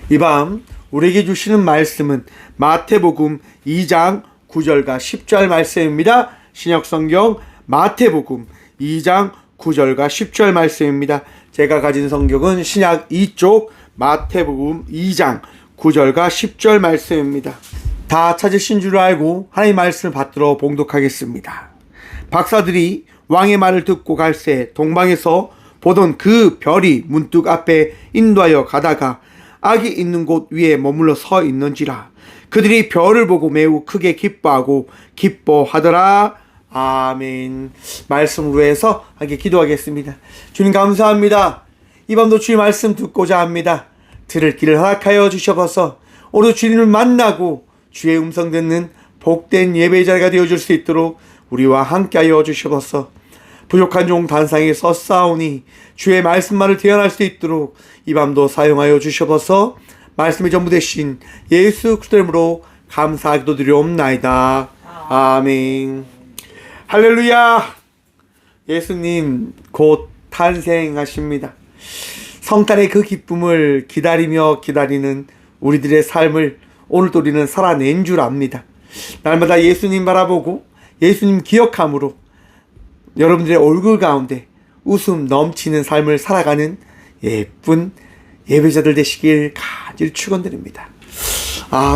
이 밤 우리에게 주시는 말씀은 마태복음 2장 9절과 10절 말씀입니다. 신약성경 마태복음 2장 9절과 10절 말씀입니다. 제가 가진 성경은 신약 2쪽 마태복음 2장 9절과 10절 말씀입니다. 다 찾으신 줄 알고 하나님의 말씀을 받들어 봉독하겠습니다. 박사들이 왕의 말을 듣고 갈새 동방에서 보던 그 별이 문득 앞에 인도하여 가다가 악이 있는 곳 위에 머물러 서 있는지라. 그들이 별을 보고 매우 크게 기뻐하고 기뻐하더라. 아멘. 말씀으로 해서 함께 기도하겠습니다. 주님 감사합니다. 이 밤도 주의 말씀 듣고자 합니다. 들을 길을 허락하여 주셔서 오늘 주님을 만나고 주의 음성 듣는 복된 예배자가 되어줄 수 있도록 우리와 함께하여 주셔서 부족한 종 단상에 섰사오니 주의 말씀만을 대언할 수 있도록 이 밤도 사용하여 주셔서 말씀이 전부 되신 예수 그리스도 이름으로 감사 기도드리옵나이다. 아멘. 할렐루야. 예수님 곧 탄생하십니다. 성탄의 그 기쁨을 기다리는 우리들의 삶을 오늘도 우리는 살아낸 줄 압니다. 날마다 예수님 바라보고 예수님 기억함으로 여러분들의 얼굴 가운데 웃음 넘치는 삶을 살아가는 예쁜 예배자들 되시길 간절히 축원드립니다.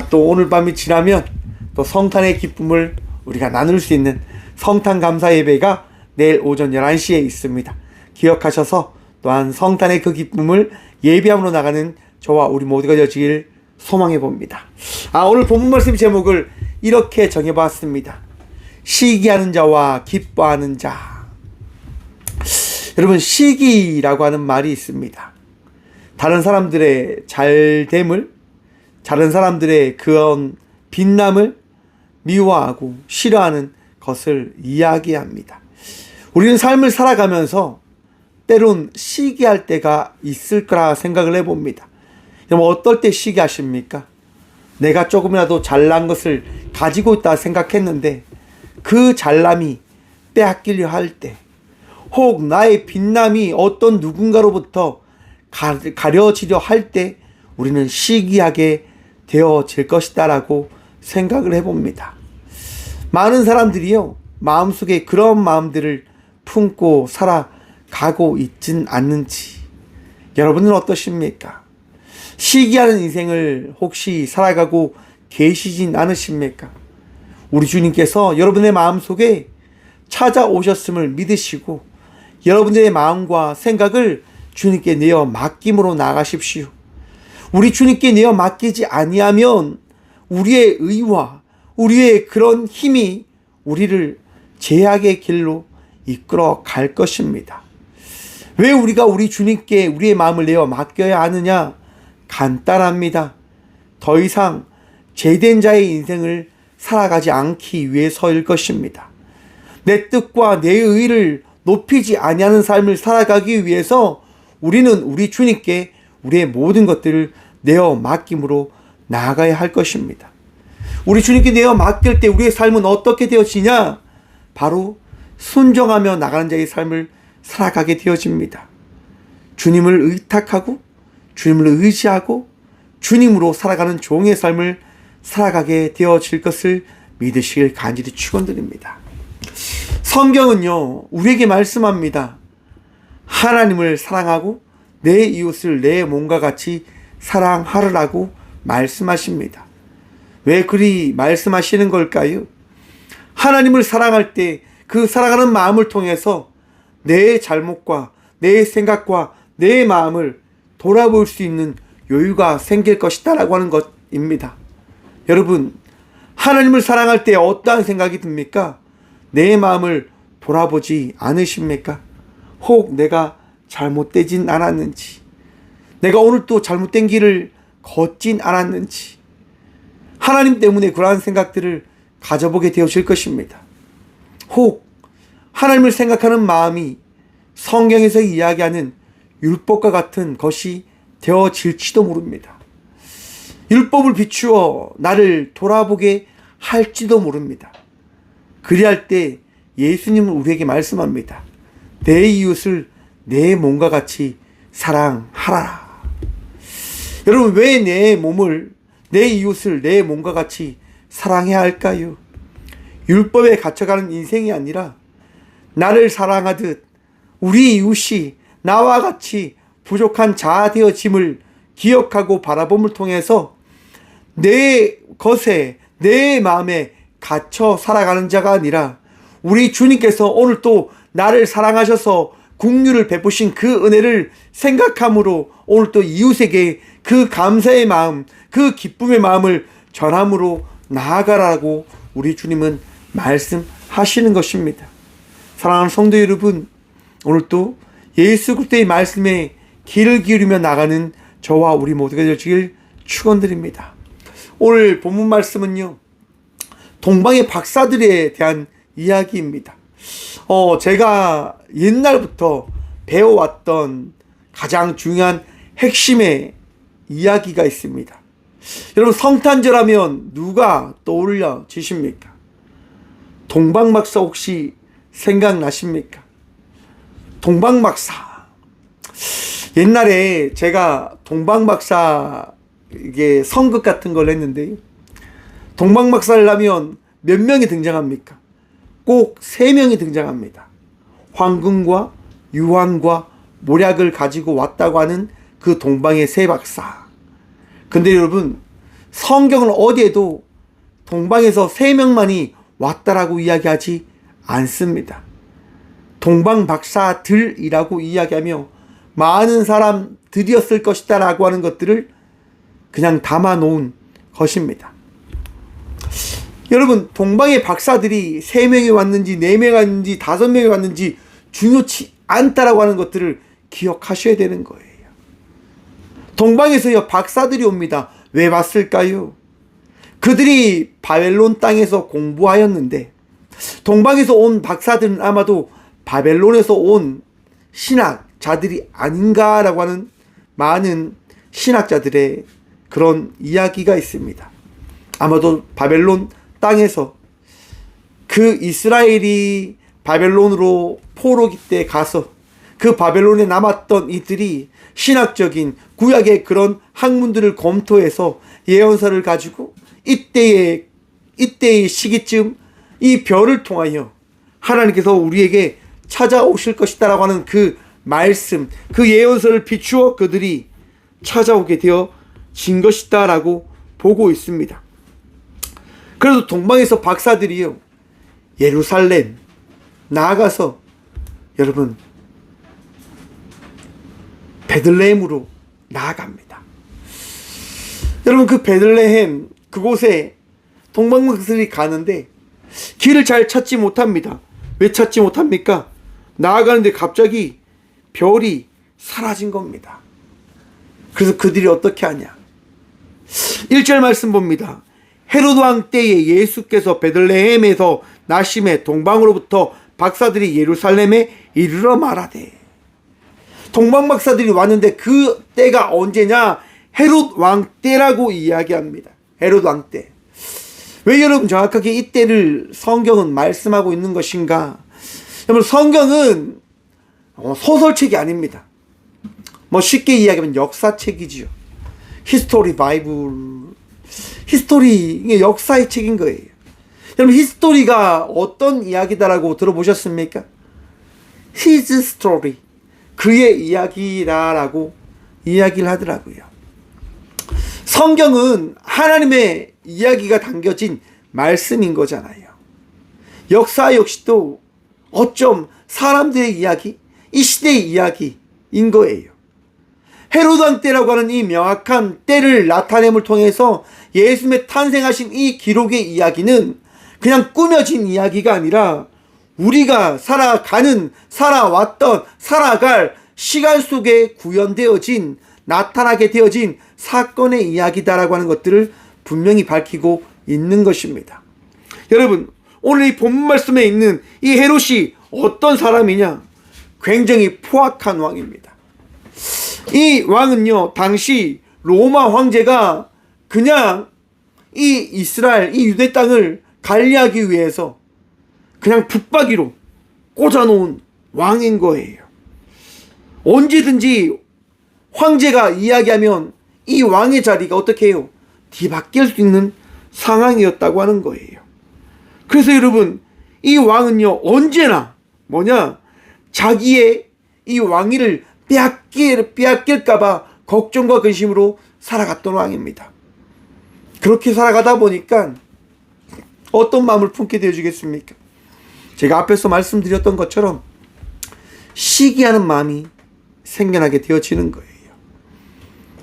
또 오늘 밤이 지나면 또 성탄의 기쁨을 우리가 나눌 수 있는 성탄 감사 예배가 내일 오전 11시에 있습니다. 기억하셔서 또한 성탄의 그 기쁨을 예배함으로 나가는 저와 우리 모두가 되어지길 소망해 봅니다. 오늘 본문 말씀 제목을 이렇게 정해봤습니다. 시기하는 자와 기뻐하는 자. 여러분, 시기라고 하는 말이 있습니다. 다른 사람들의 잘됨을, 다른 사람들의 그런 빛남을 미워하고 싫어하는 것을 이야기합니다. 우리는 삶을 살아가면서 때론 시기할 때가 있을 거라 생각을 해봅니다. 여러분, 어떨 때 시기하십니까? 내가 조금이라도 잘난 것을 가지고 있다 생각했는데 그 잘남이 빼앗기려 할 때, 혹 나의 빛남이 어떤 누군가로부터 가려지려 할 때 우리는 시기하게 되어질 것이다 라고 생각을 해봅니다. 많은 사람들이요, 마음속에 그런 마음들을 품고 살아가고 있진 않는지 여러분은 어떠십니까? 시기하는 인생을 혹시 살아가고 계시진 않으십니까? 우리 주님께서 여러분의 마음속에 찾아오셨음을 믿으시고 여러분들의 마음과 생각을 주님께 내어 맡김으로 나가십시오. 우리 주님께 내어 맡기지 아니하면 우리의 의와 우리의 그런 힘이 우리를 죄악의 길로 이끌어 갈 것입니다. 왜 우리가 우리 주님께 우리의 마음을 내어 맡겨야 하느냐? 간단합니다. 더 이상 죄된 자의 인생을 살아가지 않기 위해서일 것입니다. 내 뜻과 내 의를 높이지 아니하는 삶을 살아가기 위해서 우리는 우리 주님께 우리의 모든 것들을 내어 맡김으로 나아가야 할 것입니다. 우리 주님께 내어 맡길 때 우리의 삶은 어떻게 되어지냐? 바로 순종하며 나가는 자의 삶을 살아가게 되어집니다. 주님을 의탁하고 주님을 의지하고 주님으로 살아가는 종의 삶을 살아가게 되어질 것을 믿으시길 간절히 축원드립니다. 성경은요, 우리에게 말씀합니다. 하나님을 사랑하고 내 이웃을 내 몸과 같이 사랑하라고 말씀하십니다. 왜 그리 말씀하시는 걸까요? 하나님을 사랑할 때 그 사랑하는 마음을 통해서 내 잘못과 내 생각과 내 마음을 돌아볼 수 있는 여유가 생길 것이다 라고 하는 것입니다. 여러분, 하나님을 사랑할 때 어떠한 생각이 듭니까? 내 마음을 돌아보지 않으십니까? 혹 내가 잘못되진 않았는지, 내가 오늘 또 잘못된 길을 걷진 않았는지, 하나님 때문에 그러한 생각들을 가져보게 되어질 것입니다. 혹 하나님을 생각하는 마음이 성경에서 이야기하는 율법과 같은 것이 되어질지도 모릅니다. 율법을 비추어 나를 돌아보게 할지도 모릅니다. 그리할 때 예수님은 우리에게 말씀합니다. 내 이웃을 내 몸과 같이 사랑하라. 여러분, 왜 내 몸을, 내 이웃을 내 몸과 같이 사랑해야 할까요? 율법에 갇혀가는 인생이 아니라 나를 사랑하듯 우리 이웃이 나와 같이 부족한 자 되어짐을 기억하고 바라봄을 통해서 내 것에, 내 마음에 갇혀 살아가는 자가 아니라 우리 주님께서 오늘 또 나를 사랑하셔서 긍휼을 베푸신 그 은혜를 생각함으로 오늘 또 이웃에게 그 감사의 마음, 그 기쁨의 마음을 전함으로 나아가라고 우리 주님은 말씀하시는 것입니다. 사랑하는 성도 여러분, 오늘 또 예수 그리스도의 말씀에 귀를 기울이며 나가는 저와 우리 모두가 되시길 축원드립니다. 오늘 본문 말씀은요, 동방의 박사들에 대한 이야기입니다. 제가 옛날부터 배워왔던 가장 중요한 핵심의 이야기가 있습니다. 여러분, 성탄절 하면 누가 떠올려지십니까? 동방박사 혹시 생각나십니까? 동방박사. 옛날에 제가 동방박사 이게 성극 같은 걸 했는데, 동방박사를 하면 몇 명이 등장합니까? 꼭 3명이 등장합니다. 황금과 유황과 모략을 가지고 왔다고 하는 그 동방의 3박사. 근데 여러분, 성경은 어디에도 동방에서 3명만이 왔다라고 이야기하지 않습니다. 동방박사들이라고 이야기하며 많은 사람들이었을 것이다 라고 하는 것들을 그냥 담아 놓은 것입니다. 여러분, 동방의 박사들이 3명이 왔는지 4명이 왔는지 5명이 왔는지 중요치 않다라고 하는 것들을 기억하셔야 되는 거예요. 동방에서요, 박사들이 옵니다. 왜 왔을까요? 그들이 바벨론 땅에서 공부하였는데, 동방에서 온 박사들은 아마도 바벨론에서 온 신학자들이 아닌가라고 하는 많은 신학자들의 그런 이야기가 있습니다. 아마도 바벨론 땅에서 그 이스라엘이 바벨론으로 포로기 때 가서 그 바벨론에 남았던 이들이 신학적인 구약의 그런 학문들을 검토해서 예언서를 가지고 이때의 시기쯤 이 별을 통하여 하나님께서 우리에게 찾아오실 것이다라고 하는 그 말씀, 그 예언서를 비추어 그들이 찾아오게 되어진 것이다라고 보고 있습니다. 그래도 동방에서 박사들이요, 예루살렘 나아가서 여러분 베들레헴으로 나아갑니다. 여러분, 그 베들레헴 그곳에 동방박사들이 가는데 길을 잘 찾지 못합니다. 왜 찾지 못합니까? 나아가는데 갑자기 별이 사라진 겁니다. 그래서 그들이 어떻게 하냐? 1절 말씀 봅니다. 헤로드 왕 때에 예수께서 베들레헴에서 나심에 동방으로부터 박사들이 예루살렘에 이르러 말하되. 동방박사들이 왔는데 그 때가 언제냐? 헤롯 왕 때라고 이야기합니다. 헤롯 왕 때. 왜 여러분 정확하게 이 때를 성경은 말씀하고 있는 것인가? 여러분, 성경은 소설책이 아닙니다. 쉽게 이야기하면 역사책이지요. 히스토리 바이블. 히스토리, 이게 역사의 책인 거예요. 여러분, 히스토리가 어떤 이야기다라고 들어보셨습니까? His story. 그의 이야기라고 이야기를 하더라고요. 성경은 하나님의 이야기가 담겨진 말씀인 거잖아요. 역사 역시도 어쩜 사람들의 이야기, 이 시대의 이야기인 거예요. 헤로드 왕 때라고 하는 이 명확한 때를 나타냄을 통해서 예수님의 탄생하신 이 기록의 이야기는 그냥 꾸며진 이야기가 아니라 우리가 살아왔던, 살아갈 시간 속에 구현되어진, 나타나게 되어진 사건의 이야기다라고 하는 것들을 분명히 밝히고 있는 것입니다. 여러분, 오늘 이 본문 말씀에 있는 이 헤롯이 어떤 사람이냐? 굉장히 포악한 왕입니다. 이 왕은요, 당시 로마 황제가 그냥 이 이스라엘, 이 유대 땅을 관리하기 위해서 그냥 붙박이로 꽂아놓은 왕인 거예요. 언제든지 황제가 이야기하면 이 왕의 자리가 어떻게 해요? 뒤바뀔 수 있는 상황이었다고 하는 거예요. 그래서 여러분, 이 왕은요, 언제나 자기의 이 왕위를 빼앗길까봐 걱정과 근심으로 살아갔던 왕입니다. 그렇게 살아가다 보니까 어떤 마음을 품게 되어지겠습니까? 제가 앞에서 말씀드렸던 것처럼 시기하는 마음이 생겨나게 되어지는 거예요.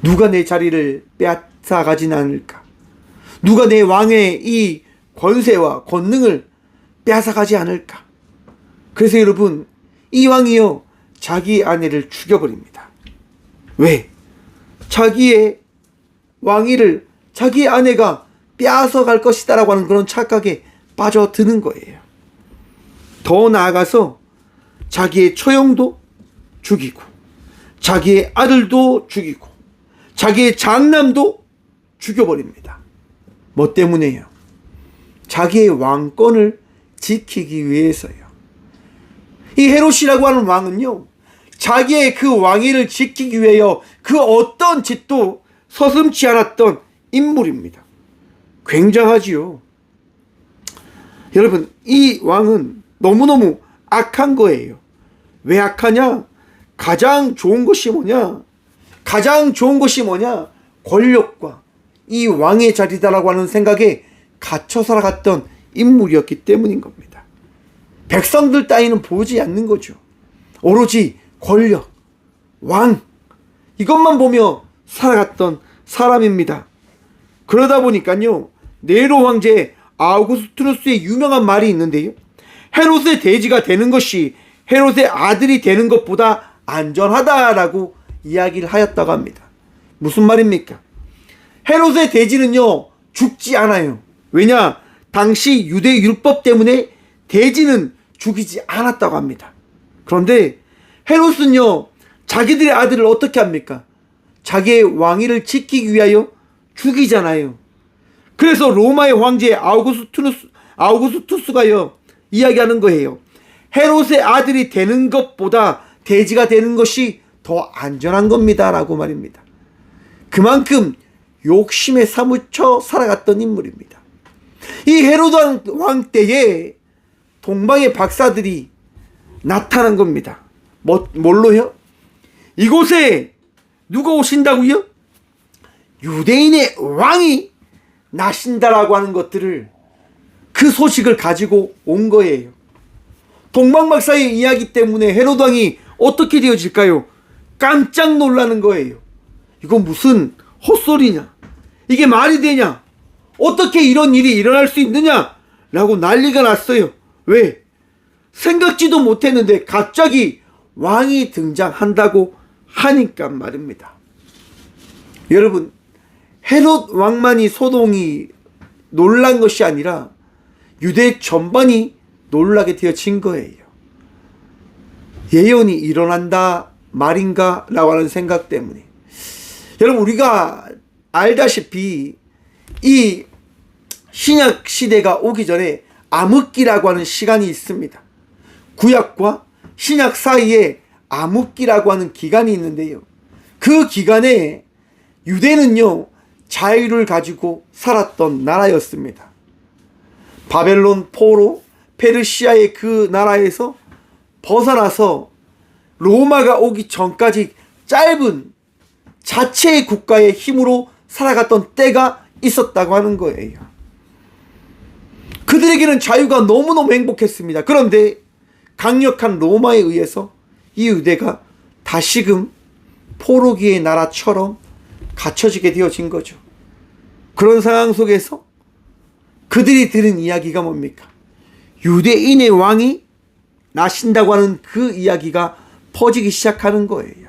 누가 내 자리를 빼앗아가진 않을까? 누가 내 왕의 이 권세와 권능을 빼앗아가지 않을까? 그래서 여러분, 이 왕이요, 자기 아내를 죽여버립니다. 왜? 자기의 왕위를 자기 아내가 빼앗아갈 것이다 라고 하는 그런 착각에 빠져드는 거예요. 더 나아가서 자기의 처형도 죽이고, 자기의 아들도 죽이고, 자기의 장남도 죽여버립니다. 뭐 때문에요? 자기의 왕권을 지키기 위해서요. 이 헤롯이라고 하는 왕은요, 자기의 그 왕위를 지키기 위하여 그 어떤 짓도 서슴지 않았던 인물입니다. 굉장하지요. 여러분, 이 왕은 너무너무 악한 거예요. 왜 악하냐? 가장 좋은 것이 뭐냐? 권력과 이 왕의 자리다라고 하는 생각에 갇혀 살아갔던 인물이었기 때문인 겁니다. 백성들 따위는 보지 않는 거죠. 오로지 권력, 왕, 이것만 보며 살아갔던 사람입니다. 그러다 보니까요, 네로 황제 아우구스투누스의 유명한 말이 있는데요, 헤롯의 대지가 되는 것이 헤롯의 아들이 되는 것보다 안전하다라고 이야기를 하였다고 합니다. 무슨 말입니까? 헤롯의 대지는요, 죽지 않아요. 왜냐? 당시 유대 율법 때문에 대지는 죽이지 않았다고 합니다. 그런데 헤롯은요, 자기들의 아들을 어떻게 합니까? 자기의 왕위를 지키기 위하여 죽이잖아요. 그래서 로마의 황제 아우구스투스가요, 이야기하는 거예요. 헤롯의 아들이 되는 것보다 대지가 되는 것이 더 안전한 겁니다 라고 말입니다. 그만큼 욕심에 사무쳐 살아갔던 인물입니다. 이 헤롯 왕 때에 동방의 박사들이 나타난 겁니다. 뭘로요? 이곳에 누가 오신다고요? 유대인의 왕이 나신다라고 하는 것들을, 그 소식을 가지고 온 거예요. 동방박사의 이야기 때문에 헤롯 왕이 어떻게 되어질까요? 깜짝 놀라는 거예요. 이건 무슨 헛소리냐? 이게 말이 되냐? 어떻게 이런 일이 일어날 수 있느냐? 라고 난리가 났어요. 왜? 생각지도 못했는데 갑자기 왕이 등장한다고 하니까 말입니다. 여러분, 헤롯 왕만이 소동이 놀란 것이 아니라 유대 전반이 놀라게 되어진 거예요. 예언이 일어난다 말인가 라고 하는 생각 때문에. 여러분, 우리가 알다시피 이 신약 시대가 오기 전에 암흑기라고 하는 시간이 있습니다. 구약과 신약 사이에 암흑기라고 하는 기간이 있는데요, 그 기간에 유대는요, 자유를 가지고 살았던 나라였습니다. 바벨론, 포로, 페르시아의 그 나라에서 벗어나서 로마가 오기 전까지 짧은 자체의 국가의 힘으로 살아갔던 때가 있었다고 하는 거예요. 그들에게는 자유가 너무너무 행복했습니다. 그런데 강력한 로마에 의해서 이 유대가 다시금 포로기의 나라처럼 갇혀지게 되어진 거죠. 그런 상황 속에서 그들이 들은 이야기가 뭡니까? 유대인의 왕이 나신다고 하는 그 이야기가 퍼지기 시작하는 거예요.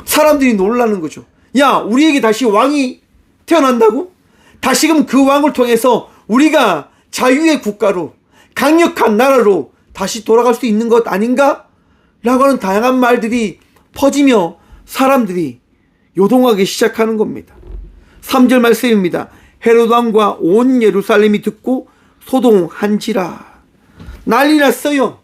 사람들이 놀라는 거죠. 야, 우리에게 다시 왕이 태어난다고? 다시금 그 왕을 통해서 우리가 자유의 국가로, 강력한 나라로 다시 돌아갈 수 있는 것 아닌가? 라고 하는 다양한 말들이 퍼지며 사람들이 요동하기 시작하는 겁니다. 3절 말씀입니다. 헤롯 왕과 온 예루살렘이 듣고 소동한지라. 난리 났어요.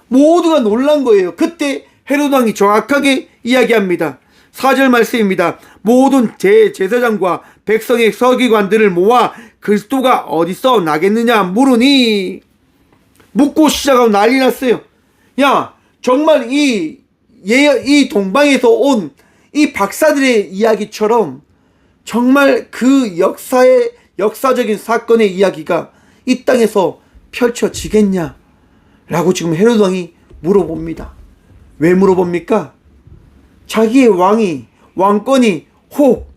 모두가 놀란 거예요. 그때 헤롯 왕이 정확하게 이야기합니다. 4절 말씀입니다. 모든 제사장과 백성의 서기관들을 모아 그리스도가 어디서 나겠느냐 물으니, 묻고 시작하고 난리 났어요. 야, 정말 이 동방에서 온 이 박사들의 이야기처럼 정말 그 역사적인 사건의 이야기가 이 땅에서 펼쳐지겠냐? 라고 지금 헤로드 왕이 물어봅니다. 왜 물어봅니까? 자기의 왕권이 혹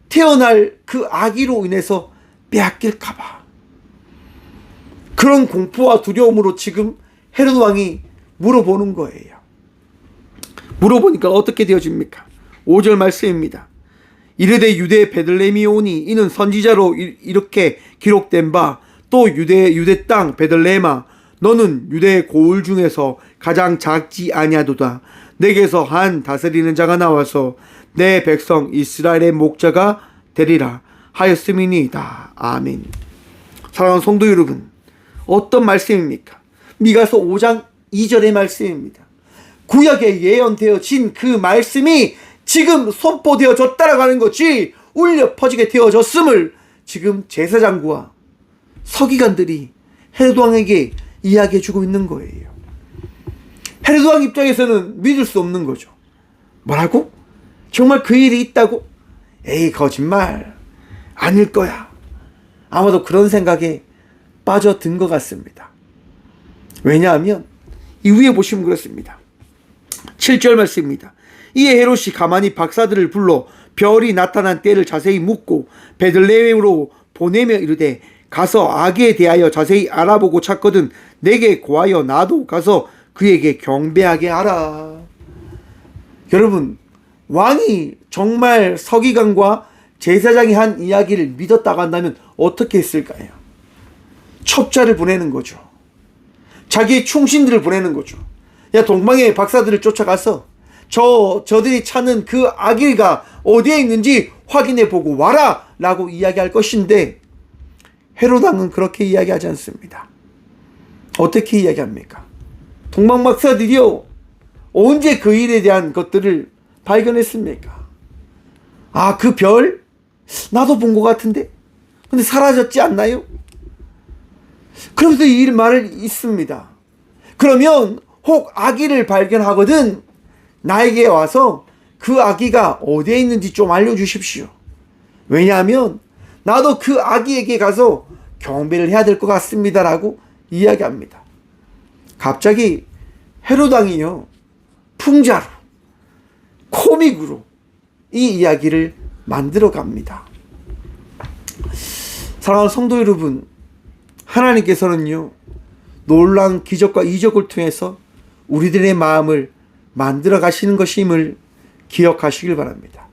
태어날 그 아기로 인해서 빼앗길까봐. 그런 공포와 두려움으로 지금 헤로드 왕이 물어보는 거예요. 물어보니까 어떻게 되어집니까? 5절 말씀입니다. 이르되 유대 베들레헴이 오니 이는 선지자로 이렇게 기록된 바, 또 유대 땅 베들레헴아 너는 유대 고을 중에서 가장 작지 아니하도다. 내게서 한 다스리는 자가 나와서 내 백성 이스라엘의 목자가 되리라 하였음이니이다. 아멘. 사랑하는 성도 여러분, 어떤 말씀입니까? 미가서 5장 2절의 말씀입니다. 구약에 예언되어진 그 말씀이 지금 선포되어졌다라고 하는 것이 울려 퍼지게 되어졌음을 지금 제사장과 서기관들이 헤로드 왕에게 이야기해주고 있는 거예요. 헤로드 왕 입장에서는 믿을 수 없는 거죠. 뭐라고? 정말 그 일이 있다고? 에이, 거짓말. 아닐 거야. 아마도 그런 생각에 빠져든 것 같습니다. 왜냐하면 이 위에 보시면 그렇습니다. 7절 말씀입니다. 이에 헤롯이 가만히 박사들을 불러 별이 나타난 때를 자세히 묻고 베들레헴으로 보내며 이르되, 가서 아기에 대하여 자세히 알아보고 찾거든 내게 고하여 나도 가서 그에게 경배하게 하라. 여러분, 왕이 정말 서기관과 제사장이 한 이야기를 믿었다고 한다면 어떻게 했을까요? 첩자를 보내는 거죠. 자기의 충신들을 보내는 거죠. 야, 동방의 박사들을 쫓아가서 저들이 찾는 그 아기가 어디에 있는지 확인해 보고 와라 라고 이야기할 것인데, 헤로드 왕은 그렇게 이야기하지 않습니다. 어떻게 이야기합니까? 동방 박사들이요, 언제 그 일에 대한 것들을 발견했습니까? 아, 그 별? 나도 본 것 같은데? 근데 사라졌지 않나요? 그러면서 이 말을 있습니다. 그러면 혹 아기를 발견하거든 나에게 와서 그 아기가 어디에 있는지 좀 알려주십시오. 왜냐하면 나도 그 아기에게 가서 경배를 해야 될 것 같습니다 라고 이야기합니다. 갑자기 헤로드 왕이요, 풍자로 코믹으로 이 이야기를 만들어 갑니다. 사랑하는 성도 여러분, 하나님께서는요, 놀라운 기적과 이적을 통해서 우리들의 마음을 만들어 가시는 것임을 기억하시길 바랍니다.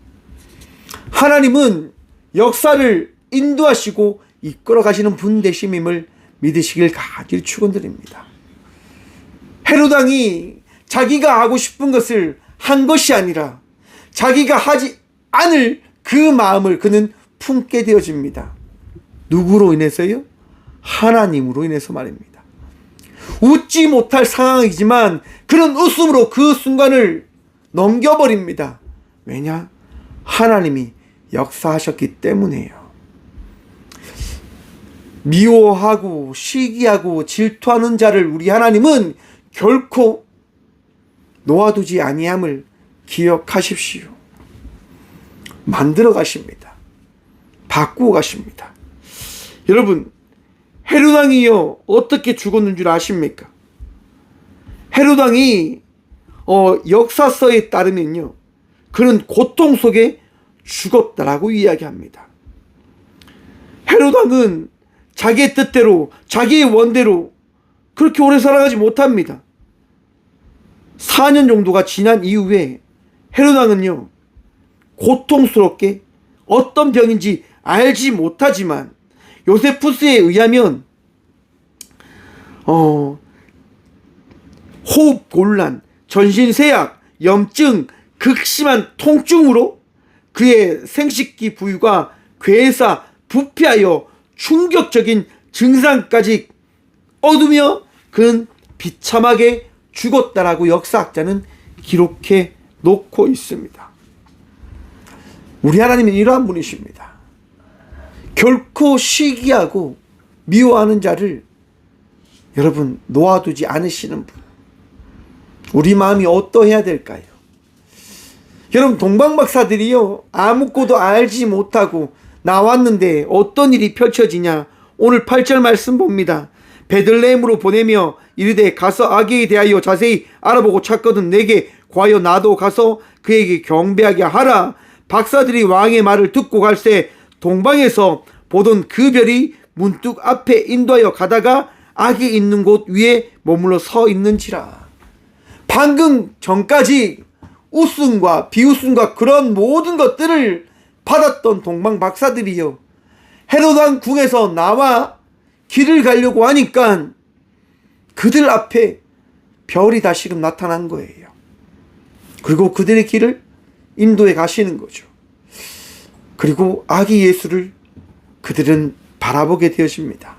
하나님은 역사를 인도하시고 이끌어 가시는 분 되심임을 믿으시길 간절히 축원드립니다. 헤로드 왕이 자기가 하고 싶은 것을 한 것이 아니라 자기가 하지 않을 그 마음을 그는 품게 되어집니다. 누구로 인해서요? 하나님으로 인해서 말입니다. 웃지 못할 상황이지만 그는 웃음으로 그 순간을 넘겨버립니다. 왜냐? 하나님이 역사하셨기 때문이에요. 미워하고 시기하고 질투하는 자를 우리 하나님은 결코 놓아두지 아니함을 기억하십시오. 만들어 가십니다. 바꾸어 가십니다. 여러분, 헤로드 왕이요, 어떻게 죽었는 줄 아십니까? 헤로드 왕이 역사서에 따르면요, 그는 고통 속에 죽었다라고 이야기합니다. 헤로드 왕은 자기의 뜻대로, 자기의 원대로 그렇게 오래 살아가지 못합니다. 4년 정도가 지난 이후에 헤로드 왕은요, 고통스럽게 어떤 병인지 알지 못하지만 요세푸스에 의하면 호흡 곤란, 전신 세약, 염증, 극심한 통증으로 그의 생식기 부위가 괴사, 부패하여 충격적인 증상까지 얻으며 그는 비참하게 죽었다라고 역사학자는 기록해 놓고 있습니다. 우리 하나님은 이러한 분이십니다. 결코 시기하고 미워하는 자를 여러분 놓아두지 않으시는 분. 우리 마음이 어떠해야 될까요? 여러분, 동방박사들이요, 아무것도 알지 못하고 나왔는데 어떤 일이 펼쳐지냐. 오늘 8절 말씀 봅니다. 베들레헴으로 보내며 이르되 가서 아기에 대하여 자세히 알아보고 찾거든 내게 과여 나도 가서 그에게 경배하게 하라. 박사들이 왕의 말을 듣고 갈새 동방에서 보던 그 별이 문득 앞에 인도하여 가다가 아기 있는 곳 위에 머물러 서 있는지라. 방금 전까지 웃음과 비웃음과 그런 모든 것들을 받았던 동방 박사들이요, 헤롯 왕 궁에서 나와 길을 가려고 하니까 그들 앞에 별이 다시금 나타난 거예요. 그리고 그들의 길을 인도해 가시는 거죠. 그리고 아기 예수를 그들은 바라보게 되어집니다.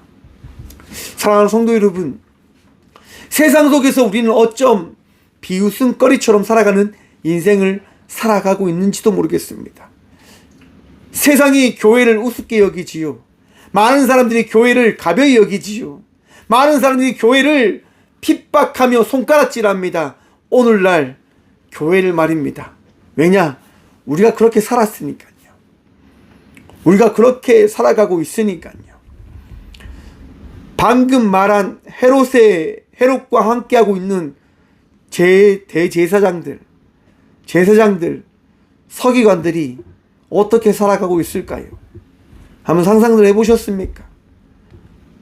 사랑하는 성도 여러분, 세상 속에서 우리는 어쩜 비웃음거리처럼 살아가는 인생을 살아가고 있는지도 모르겠습니다. 세상이 교회를 우습게 여기지요. 많은 사람들이 교회를 가벼이 여기지요. 많은 사람들이 교회를 핍박하며 손가락질합니다. 오늘날 교회를 말입니다. 왜냐? 우리가 그렇게 살았으니까요. 우리가 그렇게 살아가고 있으니까요. 방금 말한 헤롯과 함께하고 있는 대제사장들, 제사장들, 서기관들이 어떻게 살아가고 있을까요? 한번 상상을 해보셨습니까?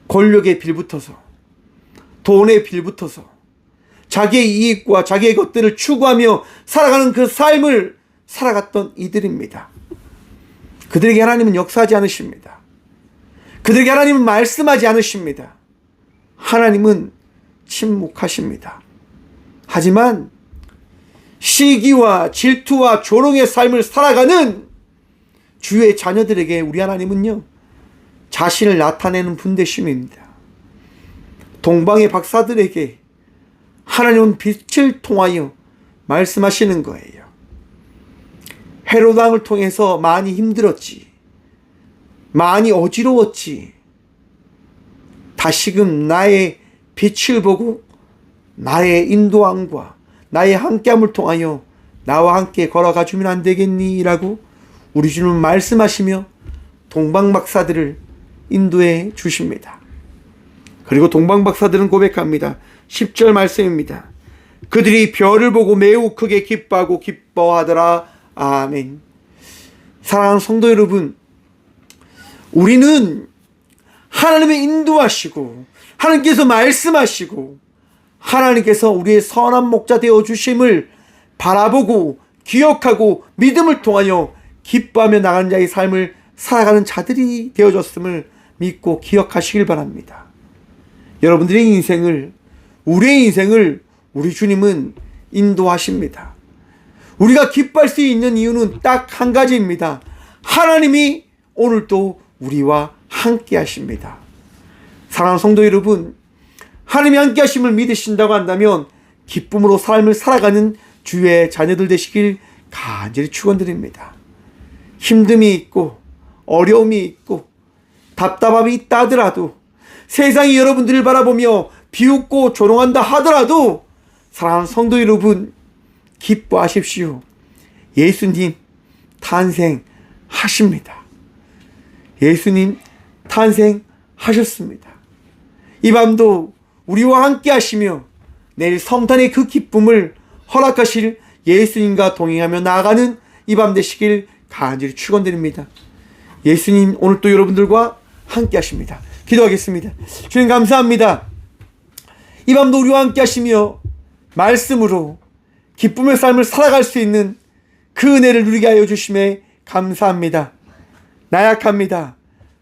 권력에 빌붙어서, 돈에 빌붙어서 자기의 이익과 자기의 것들을 추구하며 살아가는 그 삶을 살아갔던 이들입니다. 그들에게 하나님은 역사하지 않으십니다. 그들에게 하나님은 말씀하지 않으십니다. 하나님은 침묵하십니다. 하지만 시기와 질투와 조롱의 삶을 살아가는 주의 자녀들에게 우리 하나님은요, 자신을 나타내는 분 되심입니다. 동방의 박사들에게 하나님은 빛을 통하여 말씀하시는 거예요. 헤롯 왕을 통해서 많이 힘들었지, 많이 어지러웠지, 다시금 나의 빛을 보고 나의 인도함과 나의 함께함을 통하여 나와 함께 걸어가 주면 안 되겠니? 라고 우리 주님은 말씀하시며 동방박사들을 인도해 주십니다. 그리고 동방박사들은 고백합니다. 10절 말씀입니다. 그들이 별을 보고 매우 크게 기뻐하고 기뻐하더라. 아멘. 사랑하는 성도 여러분, 우리는 하나님의 인도하시고 하나님께서 말씀하시고 하나님께서 우리의 선한 목자 되어 주심을 바라보고 기억하고 믿음을 통하여 기뻐하며 나가는 자의 삶을 살아가는 자들이 되어졌음을 믿고 기억하시길 바랍니다. 여러분들의 인생을, 우리의 인생을 우리 주님은 인도하십니다. 우리가 기뻐할 수 있는 이유는 딱 한 가지입니다. 하나님이 오늘도 우리와 함께 하십니다. 사랑하는 성도 여러분, 하나님이 함께 하심을 믿으신다고 한다면 기쁨으로 삶을 살아가는 주의 자녀들 되시길 간절히 축원드립니다. 힘듦이 있고 어려움이 있고 답답함이 있다 하더라도, 세상이 여러분들을 바라보며 비웃고 조롱한다 하더라도 사랑하는 성도 여러분, 기뻐하십시오. 예수님 탄생하십니다. 예수님 탄생하셨습니다. 이 밤도 우리와 함께 하시며 내일 성탄의 그 기쁨을 허락하실 예수님과 동행하며 나아가는 이 밤 되시길 간절히 축원드립니다. 예수님 오늘 또 여러분들과 함께 하십니다. 기도하겠습니다. 주님 감사합니다. 이 밤도 우리와 함께 하시며 말씀으로 기쁨의 삶을 살아갈 수 있는 그 은혜를 누리게 하여 주심에 감사합니다. 나약합니다.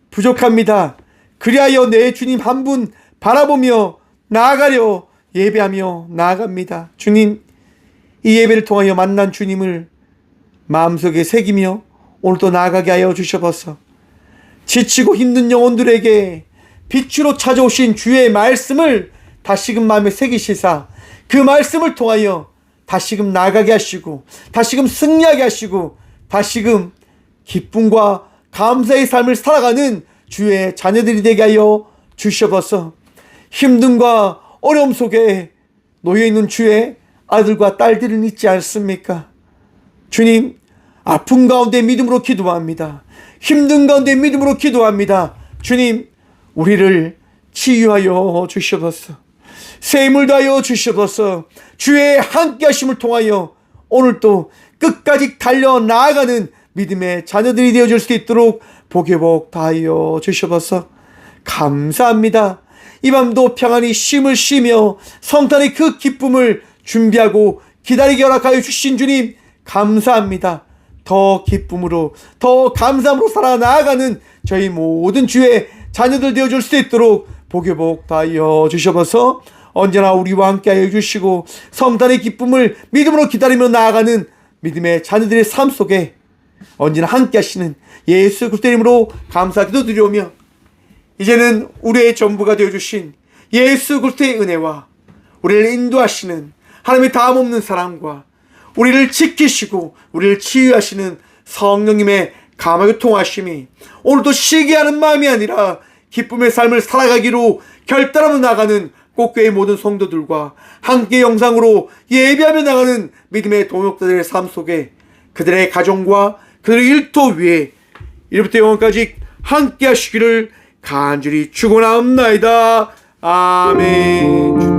부족합니다. 그리하여 내 주님 한 분 바라보며 나아가려 예배하며 나아갑니다. 주님, 이 예배를 통하여 만난 주님을 마음속에 새기며 오늘도 나아가게 하여 주셔서 지치고 힘든 영혼들에게 빛으로 찾아오신 주의 말씀을 다시금 마음에 새기시사 그 말씀을 통하여 다시금 나아가게 하시고 다시금 승리하게 하시고 다시금 기쁨과 감사의 삶을 살아가는 주의 자녀들이 되게 하여 주시옵소서. 힘듦과 어려움 속에 놓여있는 주의 아들과 딸들은 있지 않습니까? 주님, 아픈 가운데 믿음으로 기도합니다. 힘든 가운데 믿음으로 기도합니다. 주님, 우리를 치유하여 주시옵소서. 새 힘을 다하여 주시옵소서. 주의 함께 하심을 통하여 오늘도 끝까지 달려 나아가는 믿음의 자녀들이 되어줄 수 있도록 복의 복 다하여 주시옵소서. 감사합니다. 이 밤도 평안히 쉼을 쉬며 성탄의 그 기쁨을 준비하고 기다리게 허락하여 주신 주님, 감사합니다. 더 기쁨으로, 더 감사함으로 살아나가는 저희 모든 주의 자녀들 되어줄 수 있도록 복의 복 다하여 주시옵소서. 언제나 우리와 함께 하여 주시고 성탄의 기쁨을 믿음으로 기다리며 나아가는 믿음의 자녀들의 삶 속에 언제나 함께 하시는 예수 그리스도 이름으로 감사기도 드리오며, 이제는 우리의 전부가 되어주신 예수 그리스도의 은혜와 우리를 인도하시는 하나님의 다함없는 사랑과 우리를 지키시고 우리를 치유하시는 성령님의 감화교 통하심이 오늘도 시기하는 마음이 아니라 기쁨의 삶을 살아가기로 결단하며 나가는 꽃교회 모든 성도들과 함께 영상으로 예배하며 나가는 믿음의 동역자들의 삶 속에 그들의 가정과 그들의 일터 위에 이제부터 영원까지 함께 하시기를 간절히 축원하옵나이다. 아멘.